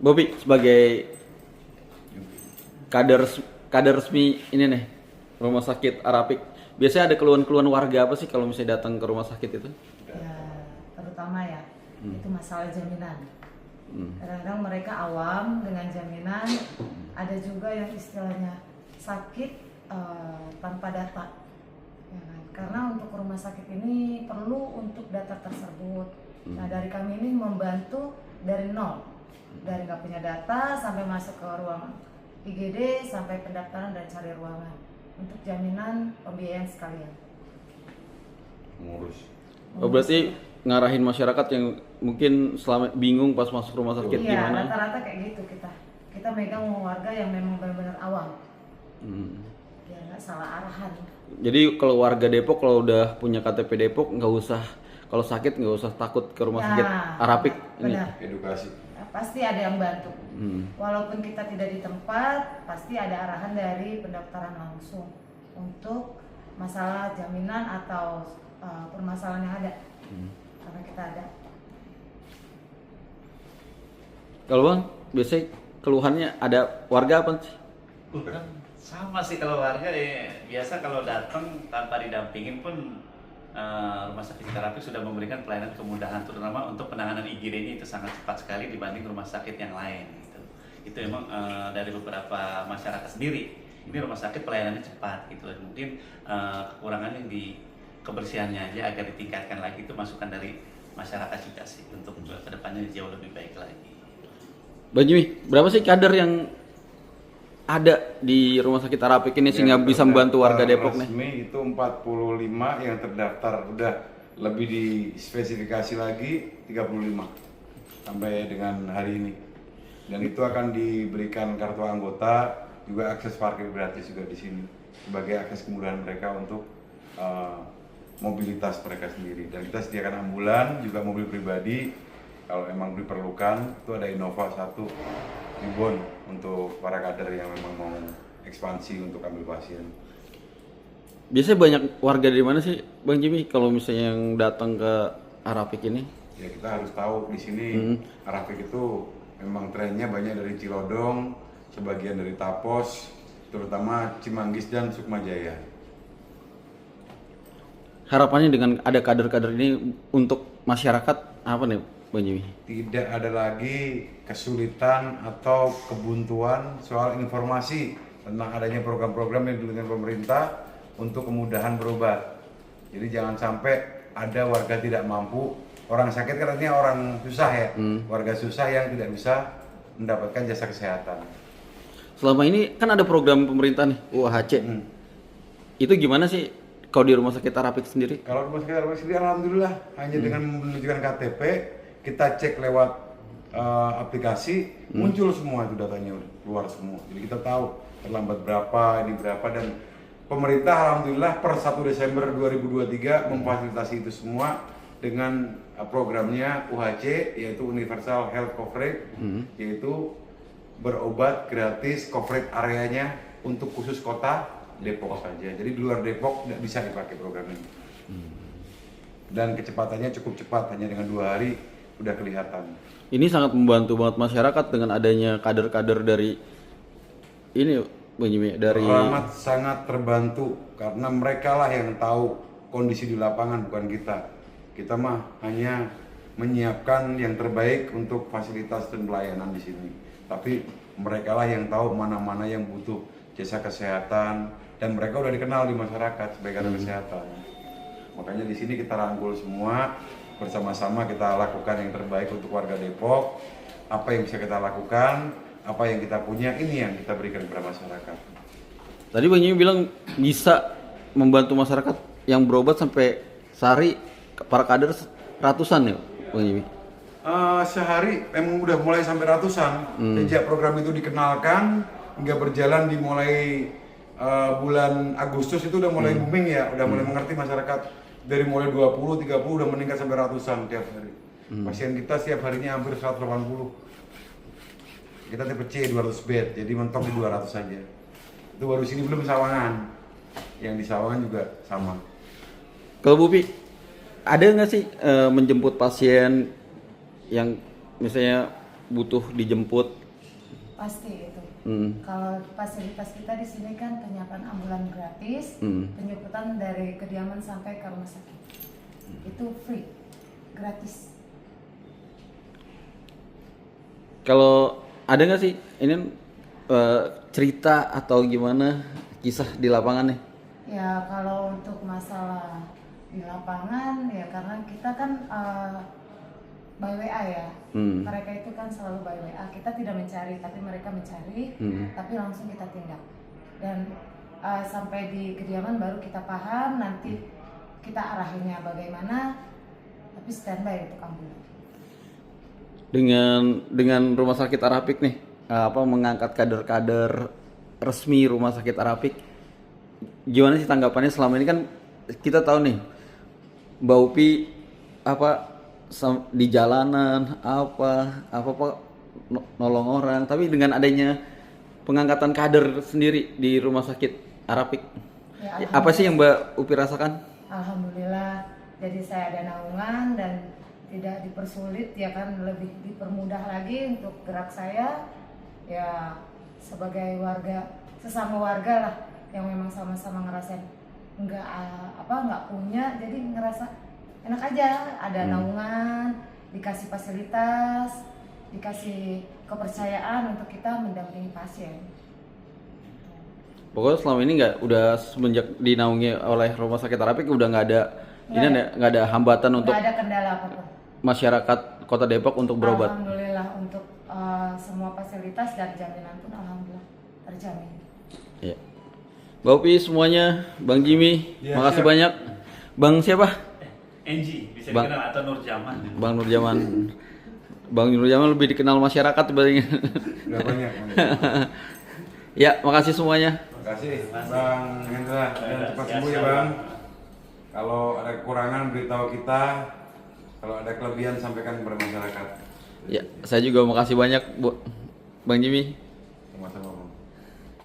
Bobi sebagai kader kader resmi ini nih rumah sakit Arapik, biasanya ada keluhan-keluhan warga apa sih kalau misalnya datang ke rumah sakit itu? Ya, terutama ya itu masalah jaminan. Kadang-kadang mereka awam dengan jaminan, ada juga yang istilahnya sakit tanpa data, ya kan? Karena untuk rumah sakit ini perlu untuk data tersebut. Nah, dari kami ini membantu dari nol, dari nggak punya data sampai masuk ke ruang IGD sampai pendaftaran dan cari ruangan untuk jaminan pembiayaan sekalian. Ngurus. Oh, berarti ngarahin masyarakat yang mungkin selama bingung pas masuk rumah sakit Iya, gimana? rata-rata kayak gitu kita megang warga yang memang benar-benar awam, ya nggak salah arahan. Jadi kalau warga Depok kalau udah punya KTP Depok nggak usah, kalau sakit nggak usah takut ke rumah sakit Arapik ini. benar. Edukasi. Ya, pasti ada yang bantu. Walaupun kita tidak di tempat, pasti ada arahan dari pendaftaran langsung untuk masalah jaminan atau permasalahan yang ada. Karena kita ada. Kalau Bang, biasanya keluhannya ada warga apa sih? Bukan sama sih kalau warga biasa kalau datang tanpa didampingin pun rumah sakit Arapik sudah memberikan pelayanan kemudahan terutama untuk penanganan IGD ini itu sangat cepat sekali dibanding rumah sakit yang lain gitu. Itu emang dari beberapa masyarakat sendiri ini rumah sakit pelayanannya cepat gitu. Mungkin kekurangannya di kebersihannya aja agar ditingkatkan lagi, itu masukan dari masyarakat juga sih untuk kedepannya jauh lebih baik lagi. Bang Jimmy, berapa sih kader yang ada di rumah sakit Arapik ini sehingga bisa membantu warga Depok nih? Resmi itu 45 yang terdaftar, udah lebih dispesifikasi lagi 35 sampai dengan hari ini. Dan itu akan diberikan kartu anggota, juga akses parkir gratis juga di sini sebagai akses kemudahan mereka untuk mobilitas mereka sendiri. Dan kita sediakan ambulan, juga mobil pribadi kalau memang diperlukan. Itu ada Innova 1 ribbon untuk para kader yang memang mau ekspansi untuk ambil pasien. Biasanya banyak warga dari mana sih Bang Jimmy kalau misalnya yang datang ke Arapik ini? Ya kita harus tahu di sini Arapik itu memang trennya banyak dari Cilodong, sebagian dari Tapos, terutama Cimanggis dan Sukmajaya. Harapannya dengan ada kader-kader ini untuk masyarakat apa nih Bang Jimmy? Tidak ada lagi kesulitan atau kebuntuan soal informasi tentang adanya program-program yang diberikan pemerintah untuk kemudahan berobat. Jadi jangan sampai ada warga tidak mampu, orang sakit kan artinya orang susah ya, warga susah yang tidak bisa mendapatkan jasa kesehatan. Selama ini kan ada program pemerintah nih, UHC. Itu gimana sih kalau di rumah sakit Arapik sendiri? Kalau rumah sakit Arapik sendiri alhamdulillah hanya dengan menunjukkan KTP, kita cek lewat aplikasi, muncul semua itu datanya keluar semua. Jadi kita tahu terlambat berapa, ini berapa, dan pemerintah alhamdulillah per 1 Desember 2023 memfasilitasi itu semua dengan programnya UHC, yaitu Universal Health Coverage, yaitu berobat gratis, coverage areanya untuk khusus kota Depok saja. Jadi di luar Depok tidak bisa dipakai program ini. Dan kecepatannya cukup cepat, hanya dengan 2 hari udah kelihatan. Ini sangat membantu banget masyarakat dengan adanya kader-kader dari ini Bang Jimmy, dari Rahmat sangat terbantu karena mereka lah yang tahu kondisi di lapangan, bukan kita. Kita mah hanya menyiapkan yang terbaik untuk fasilitas dan pelayanan di sini. Tapi mereka lah yang tahu mana-mana yang butuh jasa kesehatan, dan mereka udah dikenal di masyarakat sebagai kader kesehatan. Makanya di sini kita rangkul semua, bersama-sama kita lakukan yang terbaik untuk warga Depok. Apa yang bisa kita lakukan, apa yang kita punya, ini yang kita berikan kepada masyarakat. Tadi Bang Jimmy bilang bisa membantu masyarakat yang berobat sampai sehari para kader ratusan ya Bang Jimmy? Sehari emang udah mulai sampai ratusan. Sejak program itu dikenalkan hingga berjalan dimulai bulan Agustus itu udah mulai booming ya, udah mulai mengerti masyarakat. Dari mulai 20, 30 udah meningkat sampai ratusan tiap hari. Pasien kita setiap harinya hampir 180. Kita tipe C 200 bed, jadi mentok di 200 saja. Itu baru sini, belum Sawangan. Yang di Sawangan juga sama. Kalau Bupi, ada nggak sih menjemput pasien yang misalnya butuh dijemput. Pasti itu. Hmm. Kalau fasilitas kita di sini kan penyiapan ambulan gratis, Hmm. penjemputan dari kediaman sampai ke rumah sakit. Itu free, gratis. Kalau ada nggak sih ini cerita atau gimana kisah di lapangan nih? Ya kalau untuk masalah di lapangan ya karena kita kan by WA ya. Mereka itu kan selalu by WA. Kita tidak mencari tapi mereka mencari, tapi langsung kita tindak. Dan sampai di kediaman baru kita paham nanti kita arahinnya bagaimana. Tapi standby untuk ambulan. Dengan Rumah Sakit Arapik nih mengangkat kader-kader resmi Rumah Sakit Arapik, gimana sih tanggapannya? Selama ini kan kita tahu nih Mbak Upi di jalanan nolong orang, tapi dengan adanya pengangkatan kader sendiri di Rumah Sakit Arapik, Ya, apa sih yang Mbak Upi rasakan? Alhamdulillah, jadi saya ada naungan dan tidak dipersulit ya kan, lebih dipermudah lagi untuk gerak saya ya sebagai warga, sesama warga lah yang memang sama-sama ngerasain nggak punya, jadi ngerasa enak aja, ada naungan, dikasih fasilitas, dikasih kepercayaan untuk kita mendampingi pasien. Pokoknya selama ini udah semenjak dinaungi oleh Rumah Sakit Arapik udah nggak ada hambatan untuk Nggak ada kendala apapun. masyarakat Kota Depok untuk berobat. Alhamdulillah untuk semua fasilitas dan jaminan pun alhamdulillah terjamin. Iya. Mbak Upi semuanya, Bang Jimmy, Ya, makasih siap. banyak. Bang siapa? NG bisa Bang- dikenal atau Nurjaman. Bang Nurjaman. Bang Nurjaman lebih dikenal masyarakat dibanding. Udah banyak. Ya, makasih semuanya. Terima kasih Bang Hendra dan cepat sembuh ya Bang. Kalau ada kekurangan beritahu kita. Kalau ada kelebihan sampaikan kepada masyarakat. Ya, saya juga makasih banyak, Bang Jimmy.